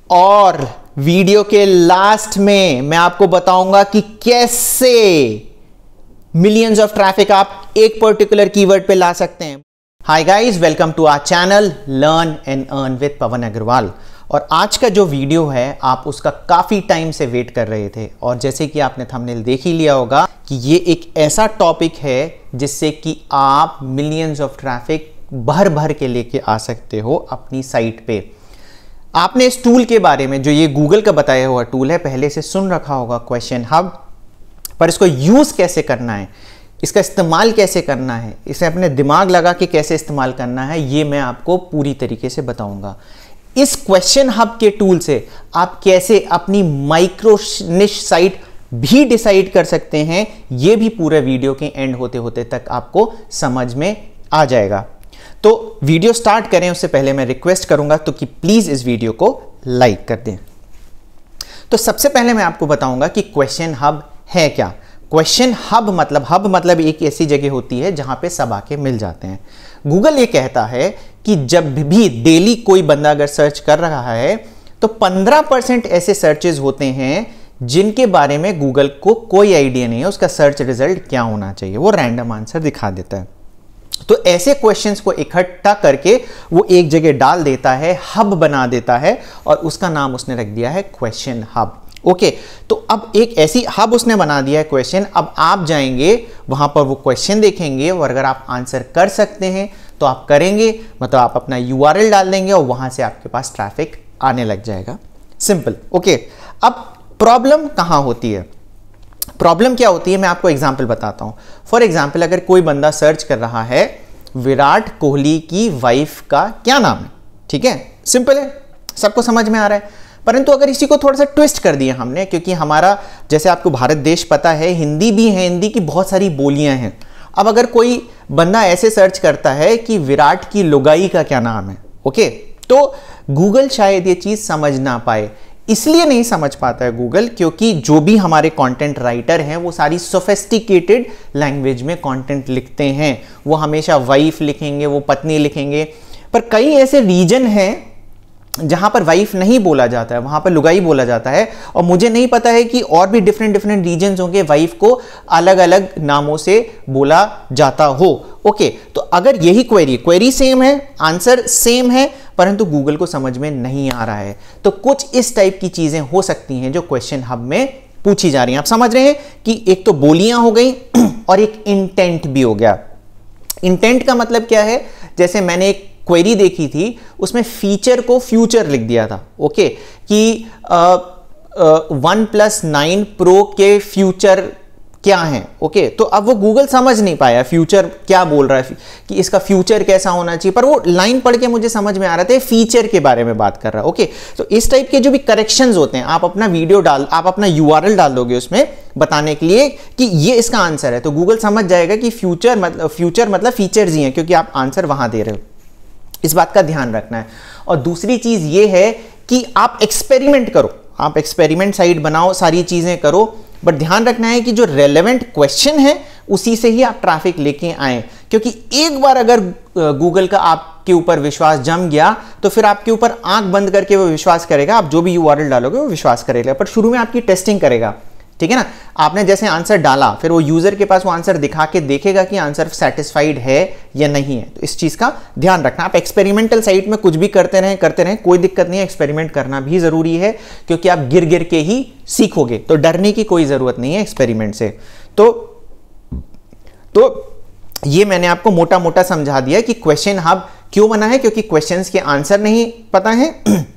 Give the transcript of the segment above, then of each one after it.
और वीडियो के लास्ट में मैं आपको बताऊंगा कि कैसे मिलियंस ऑफ ट्रैफिक आप एक पर्टिकुलर कीवर्ड पे ला सकते हैं। Hi guys, welcome to our channel learn and earn with Pawan Agarwal. और आज का जो वीडियो है आप उसका काफी टाइम से वेट कर रहे थे, और जैसे कि आपने थंबनेल देख ही लिया होगा कि ये एक ऐसा टॉपिक है जिससे कि आप मिलियंस ऑफ ट्रैफिक भर भर के लेके आ सकते हो अपनी साइट पे। आपने इस टूल के बारे में, जो ये गूगल का बताया हुआ टूल है, पहले से सुन रखा होगा क्वेश्चन हब, पर इसको यूज कैसे करना है, इसका इस्तेमाल कैसे करना है, इसे अपने दिमाग लगा के कैसे इस्तेमाल करना है, ये मैं आपको पूरी तरीके से बताऊंगा। इस क्वेश्चन हब के टूल से आप कैसे अपनी माइक्रो निश साइट भी डिसाइड कर सकते हैं, ये भी पूरे वीडियो के एंड होते होते तक आपको समझ में आ जाएगा। तो वीडियो स्टार्ट करें उससे पहले मैं रिक्वेस्ट करूंगा तो कि प्लीज इस वीडियो को लाइक कर दें। तो सबसे पहले मैं आपको बताऊंगा कि क्वेश्चन हब है क्या। क्वेश्चन हब मतलब एक ऐसी जगह होती है जहां पे सब आके मिल जाते हैं। गूगल ये कहता है कि जब भी डेली कोई बंदा अगर सर्च कर रहा है तो 15% ऐसे सर्चेज होते हैं जिनके बारे में गूगल को कोई आइडिया नहीं है उसका सर्च रिजल्ट क्या होना चाहिए, वो रैंडम आंसर दिखा देता है। तो ऐसे क्वेश्चंस को इकट्ठा करके वो एक जगह डाल देता है, हब बना देता है, और उसका नाम उसने रख दिया है क्वेश्चन हब। ओके, तो अब एक ऐसी हब उसने बना दिया है क्वेश्चन। अब आप जाएंगे वहां पर वो क्वेश्चन देखेंगे, और अगर आप आंसर कर सकते हैं तो आप करेंगे, मतलब आप अपना URL डाल देंगे और वहां से आपके पास ट्रैफिक आने लग जाएगा। सिंपल। ओके, अब प्रॉब्लम कहां होती है? प्रॉब्लम क्या होती है मैं आपको एग्जाम्पल बताता हूं। फॉर एग्जाम्पल, अगर कोई बंदा सर्च कर रहा है विराट कोहली की वाइफ का क्या नाम है, ठीक है, सिंपल है, सबको समझ में आ रहा है। परंतु अगर इसी को थोड़ा सा ट्विस्ट कर दिया हमने, क्योंकि हमारा, जैसे आपको भारत देश पता है, हिंदी भी है, हिंदी की बहुत सारी बोलियां हैं। अब अगर कोई बंदा ऐसे सर्च करता है कि विराट की लुगाई का क्या नाम है, ओके, तो गूगल शायद ये चीज समझ ना पाए। इसलिए नहीं समझ पाता है गूगल क्योंकि जो भी हमारे कंटेंट राइटर हैं वो सारी सोफिस्टिकेटेड लैंग्वेज में कंटेंट लिखते हैं। वो हमेशा वाइफ लिखेंगे, वो पत्नी लिखेंगे, पर कई ऐसे रीजन हैं जहां पर वाइफ नहीं बोला जाता है, वहां पर लुगाई बोला जाता है। और मुझे नहीं पता है कि और भी डिफरेंट रीजन्स होंगे वाइफ को अलग अलग नामों से बोला जाता हो। ओके, तो अगर यही क्वेरी सेम है, आंसर सेम है, परंतु गूगल को समझ में नहीं आ रहा है, तो कुछ इस टाइप की चीजें हो सकती हैं जो क्वेश्चन हब में पूछी जा रही हैं। आप समझ रहे हैं कि एक तो बोलियां हो गई और एक इंटेंट भी हो गया। इंटेंट का मतलब क्या है? जैसे मैंने एक क्वेरी देखी थी, उसमें फीचर को फ्यूचर लिख दिया था, ओके, कि OnePlus 9 Pro के फ्यूचर क्या है, ओके। तो अब वो गूगल समझ नहीं पाया फ्यूचर क्या बोल रहा है, कि इसका फ्यूचर कैसा होना चाहिए, पर वो लाइन पढ़ के मुझे समझ में आ रहा था फीचर के बारे में बात कर रहा है, ओके। तो इस टाइप के जो भी करेक्शंस होते हैं, आप अपना आप अपना URL डाल दोगे उसमें बताने के लिए कि ये इसका आंसर है, तो गूगल समझ जाएगा कि फ्यूचर मतलब फीचर्स ही हैं, क्योंकि आप आंसर वहां दे रहे हो। इस बात का ध्यान रखना है। और दूसरी चीज ये है कि आप एक्सपेरिमेंट करो, आप एक्सपेरिमेंट साइट बनाओ, सारी चीजें करो, बट ध्यान रखना है कि जो रेलेवेंट क्वेश्चन है उसी से ही आप ट्रैफिक लेके आए, क्योंकि एक बार अगर गूगल का आपके ऊपर विश्वास जम गया तो फिर आपके ऊपर आंख बंद करके वो विश्वास करेगा। आप जो भी URL डालोगे वो विश्वास करेगा, पर शुरू में आपकी टेस्टिंग करेगा, ठीक है ना। आपने जैसे आंसर डाला, फिर वो यूजर के पास वो आंसर दिखा के देखेगा कि आंसर सेटिस्फाइड है या नहीं है। तो इस चीज का ध्यान रखना। आप एक्सपेरिमेंटल साइट में कुछ भी करते रहें, कोई दिक्कत नहीं है, एक्सपेरिमेंट करना भी जरूरी है, क्योंकि आप गिर गिर के ही सीखोगे, तो डरने की कोई जरूरत नहीं है एक्सपेरिमेंट से। तो ये मैंने आपको मोटा मोटा समझा दिया कि क्वेश्चन हब क्यों बना है, क्योंकि क्वेश्चंस के आंसर नहीं पता है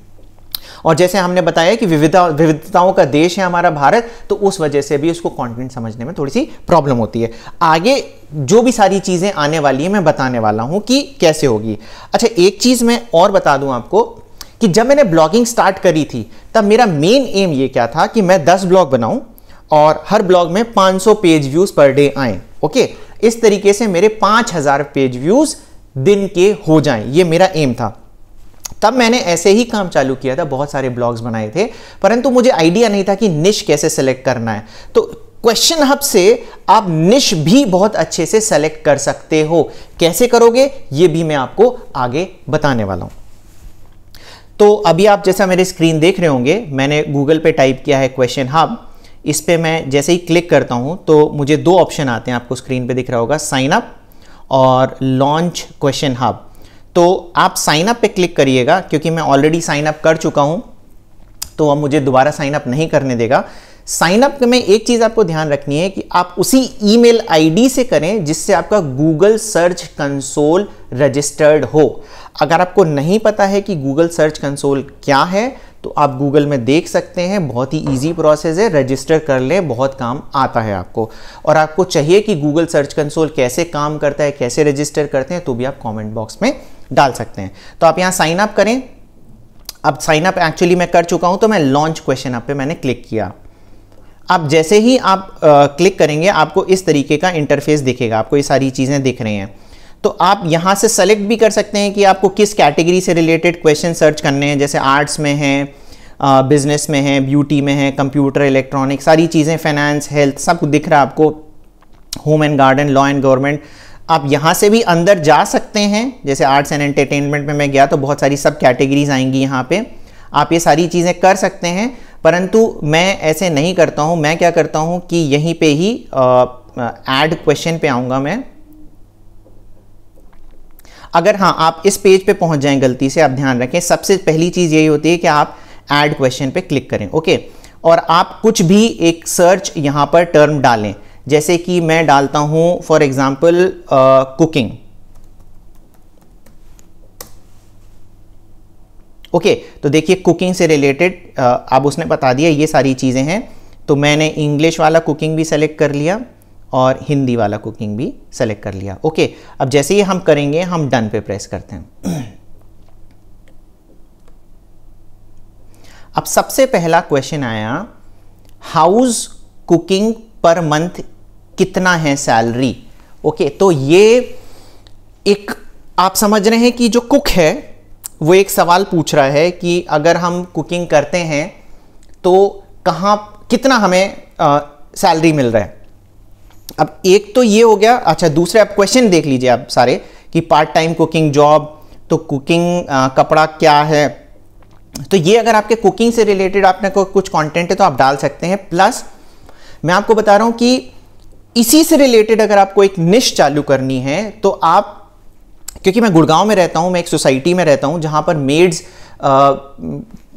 और जैसे हमने बताया कि विविधताओं का देश है हमारा भारत, तो उस वजह से भी उसको कंटेंट समझने में थोड़ी सी प्रॉब्लम होती है। आगे जो भी सारी चीजें आने वाली है मैं बताने वाला हूं कि कैसे होगी। अच्छा, एक चीज मैं और बता दूं आपको कि जब मैंने ब्लॉगिंग स्टार्ट करी थी तब मेरा मेन एम ये क्या था कि मैं 10 ब्लॉग बनाऊं और हर ब्लॉग में 500 पेज व्यूज पर डे आए, ओके। इस तरीके से मेरे 5000 पेज व्यूज दिन के हो जाएं, ये मेरा एम था। तब मैंने ऐसे ही काम चालू किया था, बहुत सारे ब्लॉग्स बनाए थे, परंतु मुझे आइडिया नहीं था कि निश कैसे सेलेक्ट करना है। तो क्वेश्चन हब से आप निश भी बहुत अच्छे से सेलेक्ट कर सकते हो। कैसे करोगे ये भी मैं आपको आगे बताने वाला हूं। तो अभी आप जैसा मेरे स्क्रीन देख रहे होंगे, मैंने गूगल पे टाइप किया है क्वेश्चन हब। इस पे मैं जैसे ही क्लिक करता हूं तो मुझे दो ऑप्शन आते हैं, आपको स्क्रीन पे दिख रहा होगा, साइन अप और लॉन्च क्वेश्चन हब। तो आप साइन अप पे क्लिक करिएगा, क्योंकि मैं ऑलरेडी साइन अप कर चुका हूं तो अब मुझे दोबारा साइन अप नहीं करने देगा। साइन अप में एक चीज आपको ध्यान रखनी है कि आप उसी ईमेल आईडी से करें जिससे आपका गूगल सर्च कंसोल रजिस्टर्ड हो। अगर आपको नहीं पता है कि गूगल सर्च कंसोल क्या है तो आप गूगल में देख सकते हैं, बहुत ही इजी प्रोसेस है, रजिस्टर कर लें, बहुत काम आता है आपको। और आपको चाहिए कि गूगल सर्च कंसोल कैसे काम करता है, कैसे रजिस्टर करते हैं, तो भी आप कमेंट बॉक्स में डाल सकते हैं। तो आप यहां साइन अप करें। अब साइन अप एक्चुअली मैं कर चुका हूं, तो मैं लॉन्च क्वेश्चन अप पे मैंने क्लिक किया। अब जैसे ही आप क्लिक करेंगे आपको इस तरीके का इंटरफेस दिखेगा, आपको ये सारी चीजें दिख रही हैं। तो आप यहां से सेलेक्ट भी कर सकते हैं कि आपको किस कैटेगरी से रिलेटेड क्वेश्चन सर्च करने हैं, जैसे आर्ट्स में है, बिजनेस में है, ब्यूटी में है, कंप्यूटर, इलेक्ट्रॉनिक, सारी चीज़ें, फाइनेंस, हेल्थ, सब कुछ दिख रहा है आपको, home and garden, law and government. आप यहाँ से भी अंदर जा सकते हैं, जैसे आर्ट्स एंड एंटरटेनमेंट में मैं गया तो बहुत सारी सब कैटेगरीज आएंगी यहाँ पे, आप ये सारी चीज़ें कर सकते हैं। परंतु मैं ऐसे नहीं करता हूँ, मैं क्या करता हूँ कि यहीं पे ही ऐड क्वेश्चन पे आऊँगा मैं। अगर हाँ आप इस पेज पे पहुँच जाएं गलती से, आप ध्यान रखें सबसे पहली चीज़ यही होती है कि आप ऐड क्वेश्चन पे क्लिक करें, ओके। और आप कुछ भी एक सर्च यहाँ पर टर्म डालें, जैसे कि मैं डालता हूँ फॉर एग्जाम्पल कुकिंग, ओके। तो देखिए कुकिंग से रिलेटेड अब उसने बता दिया ये सारी चीज़ें हैं। तो मैंने इंग्लिश वाला कुकिंग भी सेलेक्ट कर लिया और हिंदी वाला कुकिंग भी सेलेक्ट कर लिया, ओके। अब जैसे ही हम करेंगे हम डन पे प्रेस करते हैं। अब सबसे पहला क्वेश्चन आया, हाउस कुकिंग पर मंथ कितना है सैलरी, ओके। तो ये एक आप समझ रहे हैं कि जो कुक है वो एक सवाल पूछ रहा है कि अगर हम कुकिंग करते हैं तो कहाँ कितना हमें सैलरी मिल रहा है। अब एक तो ये हो गया। अच्छा, दूसरे आप क्वेश्चन देख लीजिए आप सारे कि पार्ट टाइम कुकिंग जॉब, तो कुकिंग कपड़ा क्या है। तो ये अगर आपके कुकिंग से रिलेटेड आपने को कुछ कंटेंट है तो आप डाल सकते हैं। प्लस मैं आपको बता रहा हूं कि इसी से रिलेटेड अगर आपको एक निश चालू करनी है तो आप, क्योंकि मैं गुड़गांव में रहता हूं, मैं एक सोसाइटी में रहता हूं जहां पर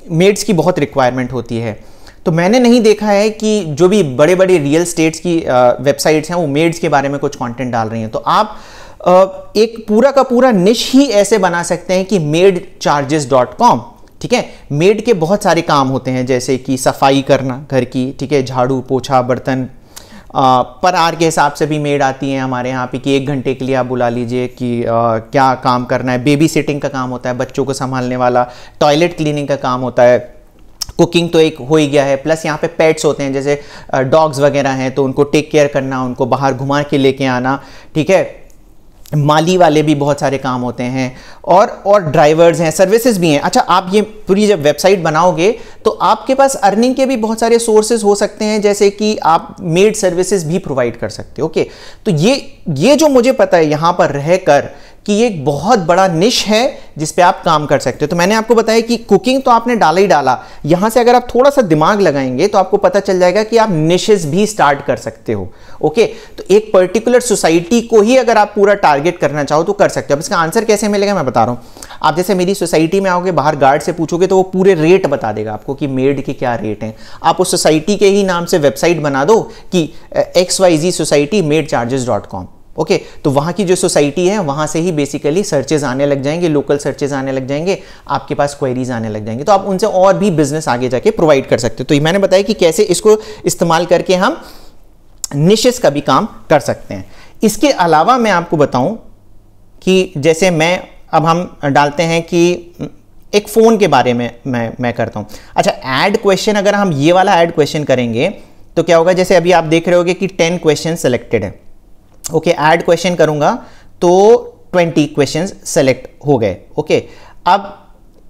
मेड्स की बहुत रिक्वायरमेंट होती है। तो मैंने नहीं देखा है कि जो भी बड़े बड़े रियल स्टेट्स की वेबसाइट्स हैं वो मेड्स के बारे में कुछ कंटेंट डाल रही हैं। तो आप एक पूरा का पूरा निश ही ऐसे बना सकते हैं कि maidcharges.com, ठीक है। मेड के बहुत सारे काम होते हैं, जैसे कि सफाई करना घर की, ठीक है, झाड़ू पोछा बर्तन, पर आवर के हिसाब से भी मेड आती है हमारे यहाँ पे कि 1 घंटे के लिए आप बुला लीजिए कि क्या काम करना है। बेबी सिटिंग का काम होता है, बच्चों को संभालने वाला, टॉयलेट क्लीनिंग का काम होता है, कुकिंग तो एक हो ही गया है। प्लस यहाँ पे पेट्स होते हैं, जैसे डॉग्स वगैरह हैं तो उनको टेक केयर करना, उनको बाहर घुमा के लेके आना, ठीक है। माली वाले भी बहुत सारे काम होते हैं और ड्राइवर्स हैं, सर्विसेज भी हैं। अच्छा, आप ये पूरी जब वेबसाइट बनाओगे तो आपके पास अर्निंग के भी बहुत सारे सोर्सेज हो सकते हैं, जैसे कि आप मेड सर्विसेज भी प्रोवाइड कर सकते हो, ओके। तो ये जो मुझे पता है यहाँ पर रहकर कि ये एक बहुत बड़ा निश है जिस पे आप काम कर सकते हो। तो मैंने आपको बताया कि कुकिंग तो आपने डाला ही डाला, यहां से अगर आप थोड़ा सा दिमाग लगाएंगे तो आपको पता चल जाएगा कि आप निशेस भी स्टार्ट कर सकते हो, ओके। तो एक पर्टिकुलर सोसाइटी को ही अगर आप पूरा टारगेट करना चाहो तो कर सकते हो। अब इसका आंसर कैसे मिलेगा मैं बता रहा हूं। आप जैसे मेरी सोसाइटी में आओगे, बाहर गार्ड से पूछोगे तो वो पूरे रेट बता देगा आपको कि मेड के क्या रेट हैं। आप उस सोसाइटी के ही नाम से वेबसाइट बना दो कि XYZ सोसाइटी maidcharges.com, ओके। तो वहां की जो सोसाइटी है वहां से ही बेसिकली सर्चेज आने लग जाएंगे, लोकल सर्चेज आने लग जाएंगे, आपके पास क्वेरीज आने लग जाएंगे, तो आप उनसे और भी बिजनेस आगे जाके प्रोवाइड कर सकते हो। तो ये मैंने बताया कि कैसे इसको इस्तेमाल करके हम निशेस का भी काम कर सकते हैं। इसके अलावा मैं आपको बताऊं कि जैसे अब हम डालते हैं कि एक फोन के बारे में मैं करता हूं। अच्छा, ऐड क्वेश्चन अगर हम ये वाला ऐड क्वेश्चन करेंगे तो क्या होगा, जैसे अभी आप देख रहे होगे कि 10 क्वेश्चन सेलेक्टेड है, ओके। ऐड क्वेश्चन करूंगा तो 20 क्वेश्चंस सेलेक्ट हो गए, ओके। अब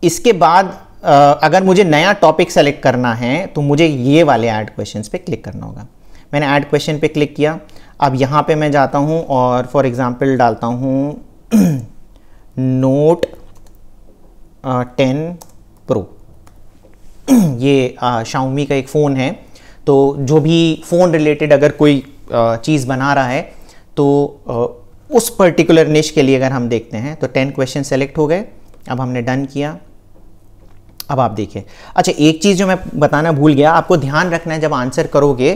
इसके बाद अगर मुझे नया टॉपिक सेलेक्ट करना है तो मुझे ये वाले ऐड क्वेश्चंस पे क्लिक करना होगा। मैंने ऐड क्वेश्चन पे क्लिक किया। अब यहाँ पे मैं जाता हूँ और फॉर एग्जांपल डालता हूँ नोट 10 प्रो। ये Xiaomi का एक फ़ोन है, तो जो भी फ़ोन रिलेटेड अगर कोई चीज़ बना रहा है तो उस पर्टिकुलर निश के लिए अगर हम देखते हैं तो 10 क्वेश्चन सेलेक्ट हो गए। अब हमने डन किया। अब आप देखिए, अच्छा एक चीज़ जो मैं बताना भूल गया, आपको ध्यान रखना है जब आंसर करोगे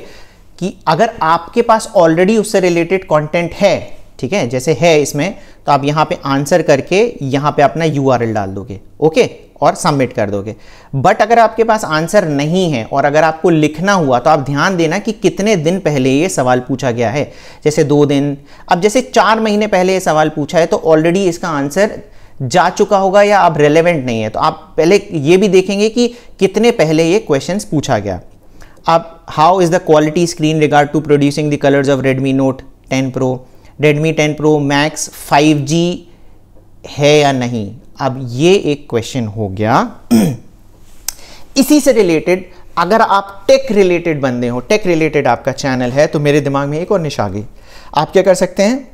कि अगर आपके पास ऑलरेडी उससे रिलेटेड कंटेंट है, ठीक है, जैसे है इसमें, तो आप यहाँ पे आंसर करके यहाँ पे अपना URL डाल दोगे, ओके, और सबमिट कर दोगे। बट अगर आपके पास आंसर नहीं है और अगर आपको लिखना हुआ तो आप ध्यान देना कि कितने दिन पहले ये सवाल पूछा गया है। जैसे 2 दिन, अब जैसे 4 महीने पहले ये सवाल पूछा है तो ऑलरेडी इसका आंसर जा चुका होगा या अब रेलेवेंट नहीं है, तो आप पहले ये भी देखेंगे कि कितने पहले ये क्वेश्चंस पूछा गया। अब how is the quality screen regard to producing the colours of Redmi Note 10 Pro, Redmi 10 Pro Max 5G है या नहीं। अब ये एक क्वेश्चन हो गया। इसी से रिलेटेड अगर आप टेक रिलेटेड बंदे हो, टेक रिलेटेड आपका चैनल है, तो मेरे दिमाग में एक और निश आ गई। आप क्या कर सकते हैं,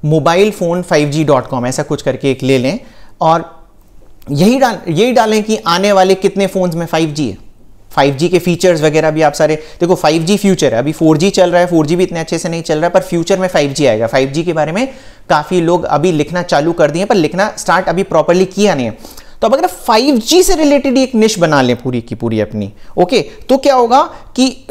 मोबाइल फोन 5G.com ऐसा कुछ करके एक ले लें और यही डालें कि आने वाले कितने फोन्स में 5G है। 5G के फीचर्स वगैरह भी आप सारे देखो। 5G फ्यूचर है, अभी 4G चल रहा है, 4G भी इतने अच्छे से नहीं चल रहा है, पर फ्यूचर में 5G आएगा। 5G के बारे में काफ़ी लोग अभी लिखना चालू कर दिए, पर लिखना स्टार्ट अभी प्रॉपरली किया नहीं है। तो अब अगर 5G से रिलेटेड एक निश बना लें पूरी की पूरी अपनी, ओके, तो क्या होगा कि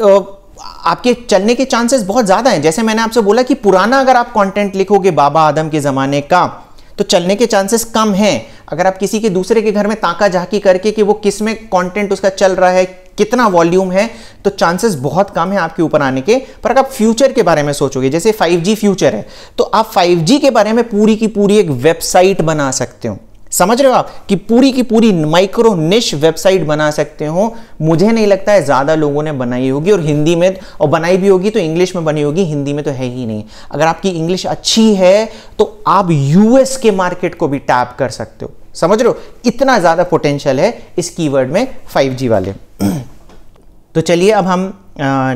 आपके चलने के चांसेस बहुत ज़्यादा हैं। जैसे मैंने आपसे बोला कि पुराना अगर आप कंटेंट लिखोगे बाबा आदम के ज़माने का, तो चलने के चांसेस कम हैं। अगर आप किसी के दूसरे के घर में ताका झाकी करके कि वो किस में कंटेंट उसका चल रहा है, कितना वॉल्यूम है, तो चांसेस बहुत कम है आपके ऊपर आने के। पर अगर आप फ्यूचर के बारे में सोचोगे, जैसे 5G फ्यूचर है, तो आप 5G के बारे में पूरी की पूरी एक वेबसाइट बना सकते हो। समझ रहे हो आप कि पूरी की पूरी माइक्रो निश वेबसाइट बना सकते हो। मुझे नहीं लगता है ज्यादा लोगों ने बनाई होगी, और हिंदी में, और बनाई भी होगी तो इंग्लिश में बनी होगी, हिंदी में तो है ही नहीं। अगर आपकी इंग्लिश अच्छी है तो आप यूएस के मार्केट को भी टैप कर सकते हो। समझ रहे हो, इतना ज्यादा पोटेंशियल है इस कीवर्ड में 5G वाले। तो चलिए अब हम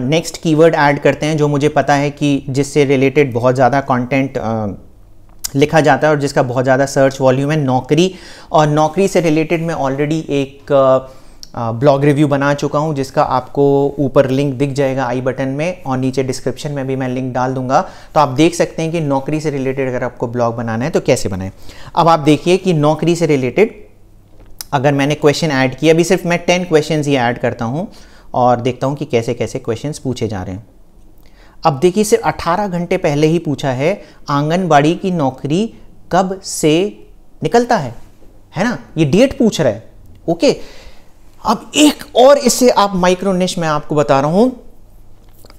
नेक्स्ट कीवर्ड ऐड करते हैं, जो मुझे पता है कि जिससे रिलेटेड बहुत ज़्यादा कंटेंट लिखा जाता है और जिसका बहुत ज़्यादा सर्च वॉल्यूम है, नौकरी। और नौकरी से रिलेटेड मैं ऑलरेडी एक ब्लॉग रिव्यू बना चुका हूं, जिसका आपको ऊपर लिंक दिख जाएगा आई बटन में, और नीचे डिस्क्रिप्शन में भी मैं लिंक डाल दूंगा। तो आप देख सकते हैं कि नौकरी से रिलेटेड अगर आपको ब्लॉग बनाना है तो कैसे बनाएं। अब आप देखिए कि नौकरी से रिलेटेड अगर मैंने क्वेश्चन ऐड किया, अभी सिर्फ मैं 10 क्वेश्चन ही ऐड करता हूँ और देखता हूँ कि कैसे कैसे क्वेश्चन पूछे जा रहे हैं। अब देखिए, सिर्फ 18 घंटे पहले ही पूछा है, आंगनबाड़ी की नौकरी कब से निकलता है ना, ये डेट पूछ रहा है, ओके। अब एक और इससे आप माइक्रो निश मैं आपको बता रहा हूं,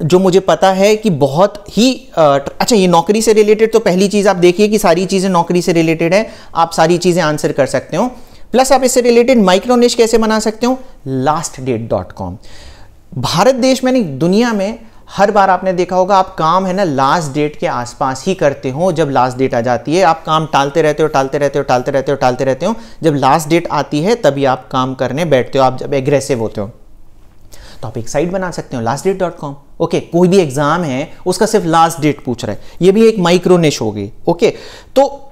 जो मुझे पता है कि बहुत ही अच्छा, ये नौकरी से रिलेटेड। तो पहली चीज आप देखिए कि सारी चीजें नौकरी से रिलेटेड है, आप सारी चीजें आंसर कर सकते हो। प्लस आप इससे रिलेटेड माइक्रो निश कैसे बना सकते हो, lastdate.com। भारत देश में नहीं, दुनिया में हर बार आपने देखा होगा, आप काम है ना लास्ट डेट के आसपास ही करते हो। जब लास्ट डेट आ जाती है आप काम टालते रहते हो। जब लास्ट डेट आती है तभी आप काम करने बैठते हो, आप जब एग्रेसिव होते हो। तो आप एक साइट बना सकते हो lastdate.com, ओके। कोई भी एग्जाम है उसका सिर्फ लास्ट डेट पूछ रहा है, ये भी एक माइक्रो निश होगी, ओके। तो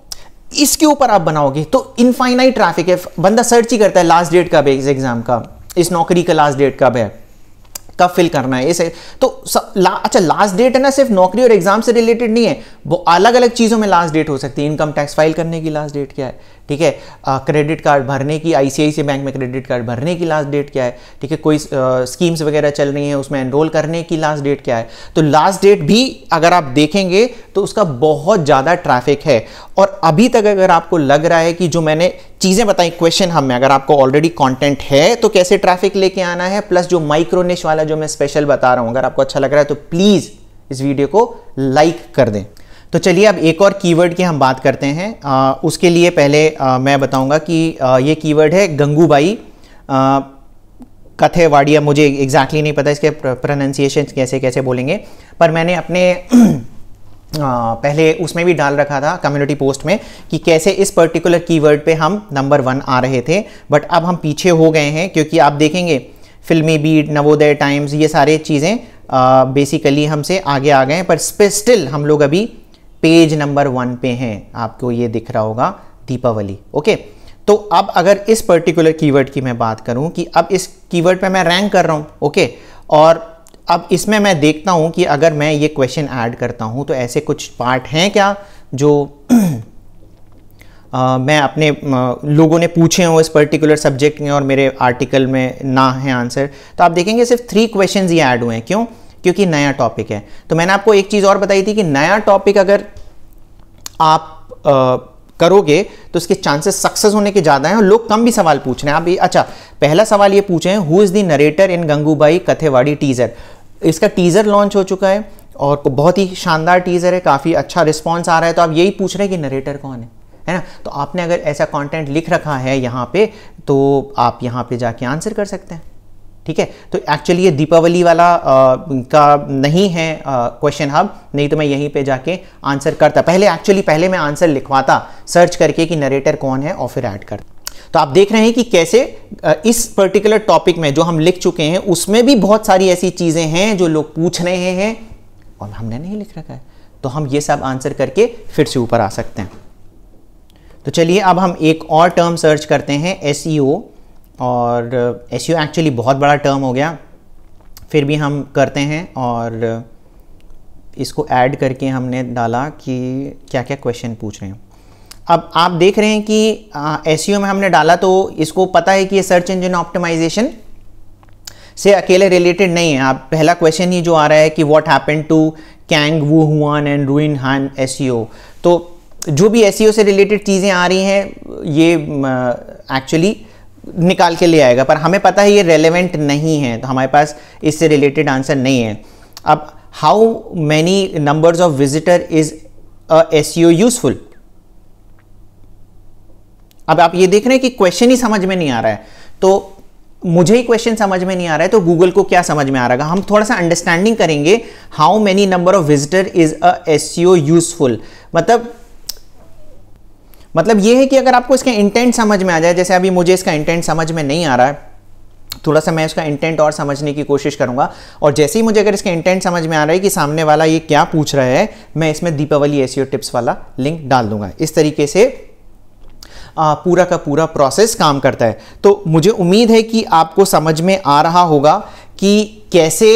इसके ऊपर आप बनाओगे तो इनफाइनाइट ट्रैफिक है, बंदा सर्च ही करता है लास्ट डेट कब है इस एग्जाम का, इस नौकरी का लास्ट डेट कब है, कब फिल करना है इसे। तो अच्छा, लास्ट डेट है ना सिर्फ नौकरी और एग्जाम से रिलेटेड नहीं है, वो अलग अलग चीज़ों में लास्ट डेट हो सकती है। इनकम टैक्स फाइल करने की लास्ट डेट क्या है, ठीक है। क्रेडिट कार्ड भरने की, आईसीआईसीआई बैंक में क्रेडिट कार्ड भरने की लास्ट डेट क्या है, ठीक है। कोई स्कीम्स वगैरह चल रही हैं उसमें एनरोल करने की लास्ट डेट क्या है। तो लास्ट डेट भी अगर आप देखेंगे तो उसका बहुत ज़्यादा ट्रैफिक है। और अभी तक अगर आपको लग रहा है कि जो मैंने चीज़ें बताई क्वेश्चन हम में, अगर आपको ऑलरेडी कंटेंट है तो कैसे ट्रैफिक लेके आना है, प्लस जो माइक्रो निश वाला जो मैं स्पेशल बता रहा हूं, अगर आपको अच्छा लग रहा है तो प्लीज़ इस वीडियो को लाइक कर दें। तो चलिए अब एक और कीवर्ड की हम बात करते हैं। उसके लिए पहले मैं बताऊंगा कि ये कीवर्ड है गंगूबाई कथेवाड़िया। मुझे एग्जैक्टली नहीं पता इसके प्रोनाउंसिएशन कैसे कैसे बोलेंगे, पर मैंने अपने पहले उसमें भी डाल रखा था कम्युनिटी पोस्ट में कि कैसे इस पर्टिकुलर कीवर्ड पे हम नंबर 1 आ रहे थे। बट अब हम पीछे हो गए हैं, क्योंकि आप देखेंगे फिल्मी बीट, नवोदय टाइम्स, ये सारे चीज़ें बेसिकली हमसे आगे आ गए हैं, पर स्टिल हम लोग अभी पेज नंबर 1 पे हैं। आपको ये दिख रहा होगा, दीपावली, ओके। तो अब अगर इस पर्टिकुलर कीवर्ड की मैं बात करूं कि अब इस कीवर्ड पे मैं रैंक कर रहा हूं, ओके, और अब इसमें मैं देखता हूं कि अगर मैं ये क्वेश्चन ऐड करता हूं तो ऐसे कुछ पार्ट हैं क्या जो मैं अपने लोगों ने पूछे हो इस पर्टिकुलर सब्जेक्ट में और मेरे आर्टिकल में ना है आंसर। तो आप देखेंगे सिर्फ 3 क्वेश्चंस ये ऐड हुए हैं। क्यों? क्योंकि नया टॉपिक है। तो मैंने आपको एक चीज़ और बताई थी कि नया टॉपिक अगर आप करोगे तो उसके चांसेस सक्सेस होने के ज़्यादा हैं और लोग कम भी सवाल पूछ रहे हैं। आप अच्छा, पहला सवाल ये पूछे हैं, who is the narrator in Gangubai Kathiawadi teaser. इसका टीजर लॉन्च हो चुका है और बहुत ही शानदार टीजर है, काफ़ी अच्छा रिस्पॉन्स आ रहा है। तो आप यही पूछ रहे हैं कि नरेटर कौन है ना? तो आपने अगर ऐसा कंटेंट लिख रखा है यहाँ पे तो आप यहाँ पे जाके आंसर कर सकते हैं, ठीक है। तो एक्चुअली ये दीपावली वाला का नहीं है क्वेश्चन हब, नहीं तो मैं यहीं पे जाके आंसर करता। पहले मैं आंसर लिखवाता सर्च करके कि नरेटर कौन है और फिर ऐड करता। तो आप देख रहे हैं कि कैसे इस पर्टिकुलर टॉपिक में जो हम लिख चुके हैं उसमें भी बहुत सारी ऐसी चीज़ें हैं जो लोग पूछ रहे हैं और हमने नहीं लिख रखा है, तो हम ये सब आंसर करके फिर से ऊपर आ सकते हैं। तो चलिए अब हम एक और टर्म सर्च करते हैं, SEO। और SEO एक्चुअली बहुत बड़ा टर्म हो गया, फिर भी हम करते हैं और इसको ऐड करके हमने डाला कि क्या क्या क्वेश्चन पूछ रहे हैं। अब आप देख रहे हैं कि SEO में हमने डाला तो इसको पता है कि ये सर्च इंजन ऑप्टिमाइजेशन से अकेले रिलेटेड नहीं है। आप पहला क्वेश्चन ही जो आ रहा है कि व्हाट हैपेंड टू कैंग वू हुआन एंड रुइन हान SEO। तो जो भी SEO से रिलेटेड चीज़ें आ रही हैं ये एक्चुअली निकाल के ले आएगा, पर हमें पता है ये रेलेवेंट नहीं है, तो हमारे पास इससे रिलेटेड आंसर नहीं है। अब how many numbers of visitor is SEO useful. अब आप ये देख रहे हैं कि क्वेश्चन ही समझ में नहीं आ रहा है, तो मुझे ही क्वेश्चन समझ में नहीं आ रहा है तो गूगल को क्या समझ में आ रहा है। हम थोड़ा सा अंडरस्टैंडिंग करेंगे, how many number of visitor is SEO useful. मतलब ये है कि अगर आपको इसका इंटेंट समझ में आ जाए, जैसे अभी मुझे इसका इंटेंट समझ में नहीं आ रहा है, थोड़ा सा मैं इसका इंटेंट और समझने की कोशिश करूंगा, और जैसे ही मुझे अगर इसका इंटेंट समझ में आ रहा है कि सामने वाला ये क्या पूछ रहा है, मैं इसमें दीपावली SEO टिप्स वाला लिंक डाल दूंगा। इस तरीके से पूरा का पूरा प्रोसेस काम करता है। तो मुझे उम्मीद है कि आपको समझ में आ रहा होगा कि कैसे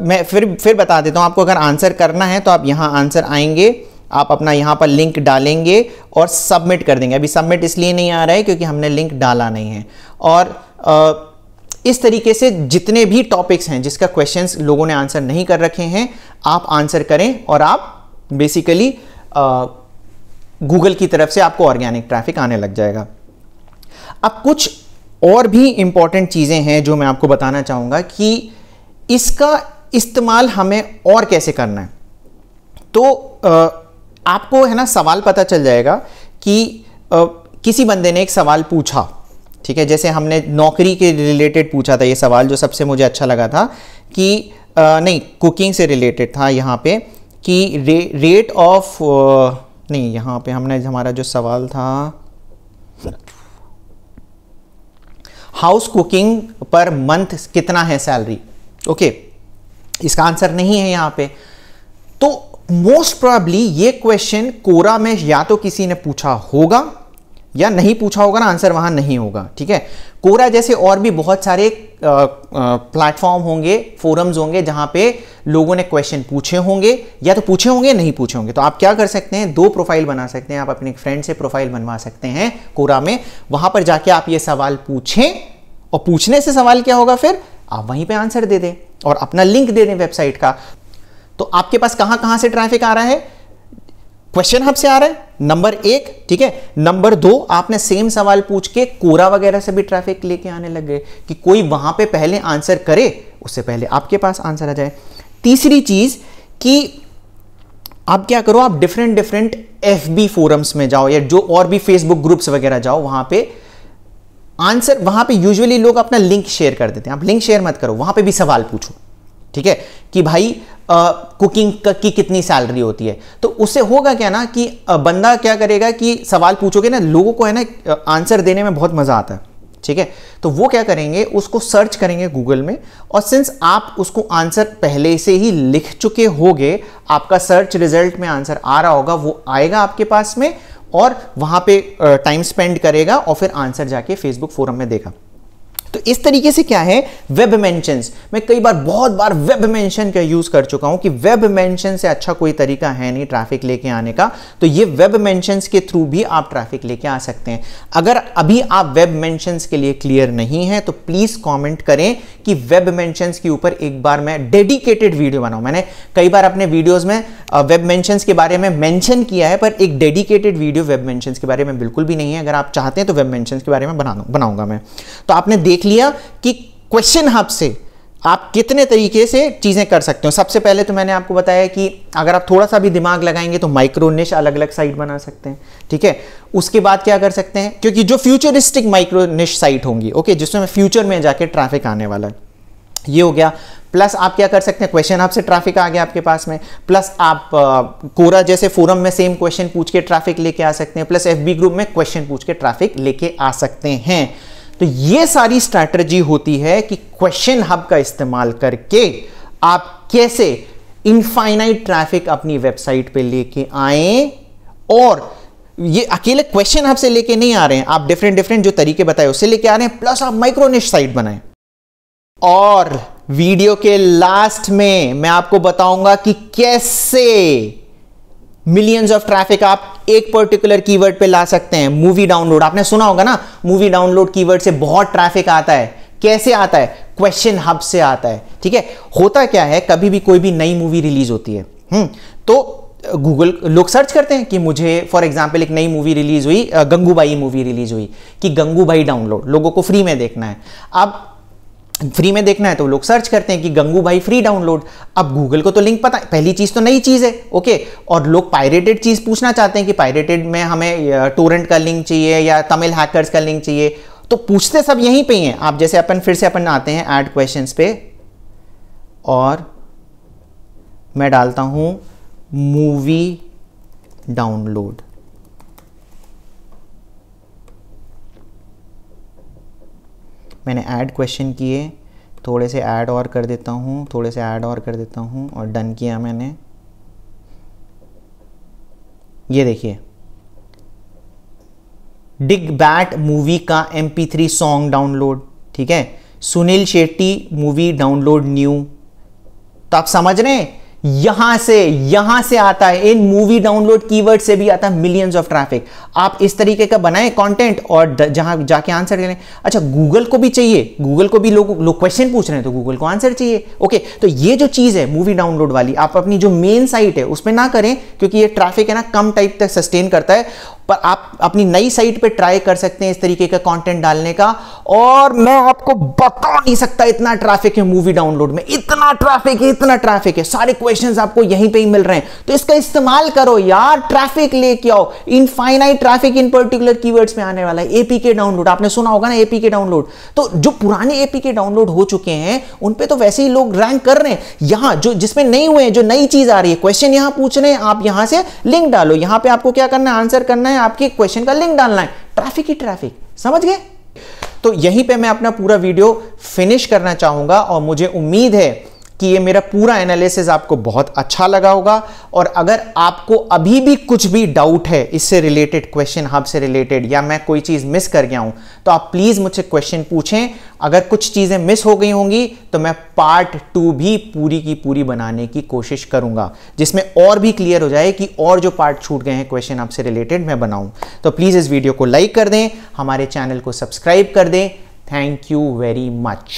मैं फिर बता देता हूं आपको। अगर आंसर करना है तो आप यहां आंसर आएंगे, आप अपना यहाँ पर लिंक डालेंगे और सबमिट कर देंगे। अभी सबमिट इसलिए नहीं आ रहा है क्योंकि हमने लिंक डाला नहीं है। और इस तरीके से जितने भी टॉपिक्स हैं जिसका क्वेश्चंस लोगों ने आंसर नहीं कर रखे हैं, आप आंसर करें और आप बेसिकली गूगल की तरफ से आपको ऑर्गेनिक ट्रैफिक आने लग जाएगा। अब कुछ और भी इंपॉर्टेंट चीज़ें हैं जो मैं आपको बताना चाहूँगा कि इसका इस्तेमाल हमें और कैसे करना है। तो आपको है ना सवाल पता चल जाएगा कि किसी बंदे ने एक सवाल पूछा, ठीक है, जैसे हमने नौकरी के रिलेटेड पूछा था ये सवाल, जो सबसे मुझे अच्छा लगा था कि नहीं, कुकिंग से रिलेटेड था यहाँ पे कि रेट ऑफ नहीं, यहाँ पे हमने हमारा जो सवाल था हाउस कुकिंग पर मंथ कितना है सैलरी, ओके, इसका आंसर नहीं है यहाँ पे। तो मोस्ट प्रोबेबली ये क्वेश्चन कोरा में या तो किसी ने पूछा होगा या नहीं पूछा होगा ना, आंसर वहां नहीं होगा, ठीक है। कोरा जैसे और भी बहुत सारे प्लेटफॉर्म होंगे, फोरम्स होंगे जहां पे लोगों ने क्वेश्चन पूछे होंगे, या तो पूछे होंगे नहीं पूछे होंगे। तो आप क्या कर सकते हैं, 2 प्रोफाइल बना सकते हैं। आप अपने फ्रेंड से प्रोफाइल बनवा सकते हैं कोरा में, वहां पर जाके आप ये सवाल पूछें और पूछने से सवाल क्या होगा, फिर आप वहीं पे आंसर दे दें और अपना लिंक दे दें वेबसाइट का। तो आपके पास कहां से ट्रैफिक आ रहा है, क्वेश्चन हब से आ रहा है, नंबर 1, ठीक है। नंबर 2, आपने सेम सवाल पूछ के कोरा वगैरह से भी ट्रैफिक लेके आने लग गए कि कोई वहां पे पहले आंसर करे, उससे पहले आपके पास आंसर आ जाए। तीसरी चीज कि आप क्या करो, आप डिफरेंट FB फोरम्स में जाओ या जो और भी फेसबुक ग्रुप्स वगैरह जाओ, वहां पे आंसर, वहां पे यूजुअली लोग अपना लिंक शेयर कर देते हैं। आप लिंक शेयर मत करो, वहां पे भी सवाल पूछो, ठीक है, कि भाई कुकिंग की कितनी सैलरी होती है। तो उससे होगा क्या ना कि बंदा क्या करेगा कि सवाल पूछोगे ना, लोगों को है ना आंसर देने में बहुत मजा आता है, ठीक है। तो वो क्या करेंगे, उसको सर्च करेंगे गूगल में, और सिंस आप उसको आंसर पहले से ही लिख चुके होगे, आपका सर्च रिजल्ट में आंसर आ रहा होगा, वो आएगा आपके पास में, और वहां पे टाइम स्पेंड करेगा और फिर आंसर जाके फेसबुक फोरम में देगा। तो इस तरीके से क्या है, वेब मेंशंस, मैं कई बार बहुत बार वेब मेंशन का यूज कर चुका हूं कि वेब मेंशन से अच्छा कोई तरीका है नहीं ट्रैफिक लेके आने का। तो ये वेब मेंशंस के थ्रू भी आप ट्रैफिक लेके आ सकते हैं। अगर अभी आप वेब मेंशंस के लिए क्लियर नहीं है तो प्लीज कमेंट करें कि वेब मेंशंस के ऊपर एक बार मैं डेडिकेटेड वीडियो बनाऊं। मैंने कई बार अपने वीडियोस में वेब मेंशंस के बारे में मेंशन किया है, पर एक डेडिकेटेड वीडियो वेब मेंशंस के बारे में बिल्कुल भी नहीं है। अगर आप चाहते हैं तो वेब मेंशंस के बारे में बनाऊंगा मैं। तो आपने देख लिया कि क्वेश्चन हब से आप कितने तरीके से चीजें कर सकते हो। सबसे पहले तो मैंने आपको बताया कि अगर आप थोड़ा सा भी दिमाग लगाएंगे तो माइक्रो निश अलग अलग साइट बना सकते हैं, ठीक है। उसके बाद क्या कर सकते हैं, क्योंकि जो फ्यूचरिस्टिक माइक्रो निश साइट होंगी, ओके, जिसमें फ्यूचर में जाके ट्रैफिक आने वाला है, ये हो गया। प्लस आप क्या कर सकते हैं, क्वेश्चन हब से ट्रैफिक आ गया आपके पास में, प्लस आप कोरा जैसे फोरम में सेम क्वेश्चन पूछ के ट्रैफिक लेके आ सकते हैं, प्लस एफबी ग्रुप में क्वेश्चन पूछ के ट्रैफिक लेके आ सकते हैं। तो ये सारी स्ट्रैटेजी होती है कि क्वेश्चन हब का इस्तेमाल करके आप कैसे इनफाइनाइट ट्रैफिक अपनी वेबसाइट पे लेके आए। और ये अकेले क्वेश्चन हब से लेके नहीं आ रहे हैं, आप डिफरेंट जो तरीके बताए उससे लेके आ रहे हैं, प्लस आप माइक्रो निश साइट बनाएं। और वीडियो के लास्ट में मैं आपको बताऊंगा कि कैसे मिलियंस ऑफ ट्रैफिक आप एक पर्टिकुलर कीवर्ड पे ला सकते हैं। मूवी डाउनलोड, आपने सुना होगा ना, मूवी डाउनलोड कीवर्ड से बहुत ट्रैफिक आता है। कैसे आता है, क्वेश्चन हब से आता है, ठीक है। होता क्या है, कभी भी कोई भी नई मूवी रिलीज होती है, तो गूगल लोग सर्च करते हैं कि मुझे फॉर एग्जांपल एक नई मूवी रिलीज हुई, गंगूबाई मूवी रिलीज हुई, कि गंगूबाई डाउनलोड, लोगों को फ्री में देखना है। अब फ्री में देखना है तो लोग सर्च करते हैं कि गंगूबाई फ्री डाउनलोड। अब गूगल को तो लिंक पता है, पहली चीज तो नई चीज है, ओके। और लोग पायरेटेड चीज पूछना चाहते हैं कि पायरेटेड में हमें टोरेंट का लिंक चाहिए या तमिल हैकर्स का लिंक चाहिए, तो पूछते सब यहीं पे ही हैं। आप जैसे फिर से अपन आते हैं ऐड क्वेश्चंस पे, और मैं डालता हूं मूवी डाउनलोड। मैंने ऐड क्वेश्चन किए, थोड़े से ऐड और कर देता हूँ, थोड़े से ऐड और कर देता हूँ, और डन किया मैंने। ये देखिए, डिग बैट मूवी का MP3 सॉन्ग डाउनलोड, ठीक है। Sunil Shetty movie download new. तो आप समझ रहे हैं, यहां से आता है, इन मूवी डाउनलोड कीवर्ड से भी आता है मिलियंस ऑफ ट्रैफिक। आप इस तरीके का बनाएं कंटेंट और जहां जाके आंसर करें। अच्छा, गूगल को भी चाहिए, गूगल को भी लोग क्वेश्चन पूछ रहे हैं तो गूगल को आंसर चाहिए, ओके। तो ये जो चीज है मूवी डाउनलोड वाली, आप अपनी जो मेन साइट है उसमें ना करें, क्योंकि ये ट्रैफिक है ना कम टाइप तक सस्टेन करता है। पर आप अपनी नई साइट पे ट्राई कर सकते हैं इस तरीके का कंटेंट डालने का। और मैं आपको बता नहीं सकता इतना ट्रैफिक है मूवी डाउनलोड में, इतना ट्रैफिक है, सारे क्वेश्चंस आपको यहीं पे ही मिल रहे हैं। तो इसका इस्तेमाल करो यार, ट्रैफिक लेके आओ। Infinite traffic in particular keywords में आने वाला है। एपीके डाउनलोड, आपने सुना होगा ना एपीके डाउनलोड। तो जो पुराने एपीके डाउनलोड हो चुके हैं उन पे तो वैसे ही लोग रैंक कर रहे हैं। यहां जो जिसमें नहीं हुए हैं, जो नई चीज आ रही है, क्वेश्चन यहां पूछ रहे हैं, आप यहां से लिंक डालो। यहां पे आपको क्या करना है, आंसर करना है, आपके क्वेश्चन का लिंक डालना है। ट्रैफिक ही ट्रैफिक, समझ गए। तो यहीं पे मैं अपना पूरा वीडियो फिनिश करना चाहूंगा, और मुझे उम्मीद है कि ये मेरा पूरा एनालिसिस आपको बहुत अच्छा लगा होगा। और अगर आपको अभी भी कुछ भी डाउट है इससे रिलेटेड, क्वेश्चन हब से रिलेटेड, या मैं कोई चीज मिस कर गया हूं, तो आप प्लीज मुझसे क्वेश्चन पूछें। अगर कुछ चीजें मिस हो गई होंगी तो मैं पार्ट 2 भी पूरी की पूरी बनाने की कोशिश करूंगा, जिसमें और भी क्लियर हो जाए कि और जो पार्ट छूट गए हैं क्वेश्चन हब से रिलेटेड मैं बनाऊं। तो प्लीज इस वीडियो को लाइक कर दें, हमारे चैनल को सब्सक्राइब कर दें। Thank you very much.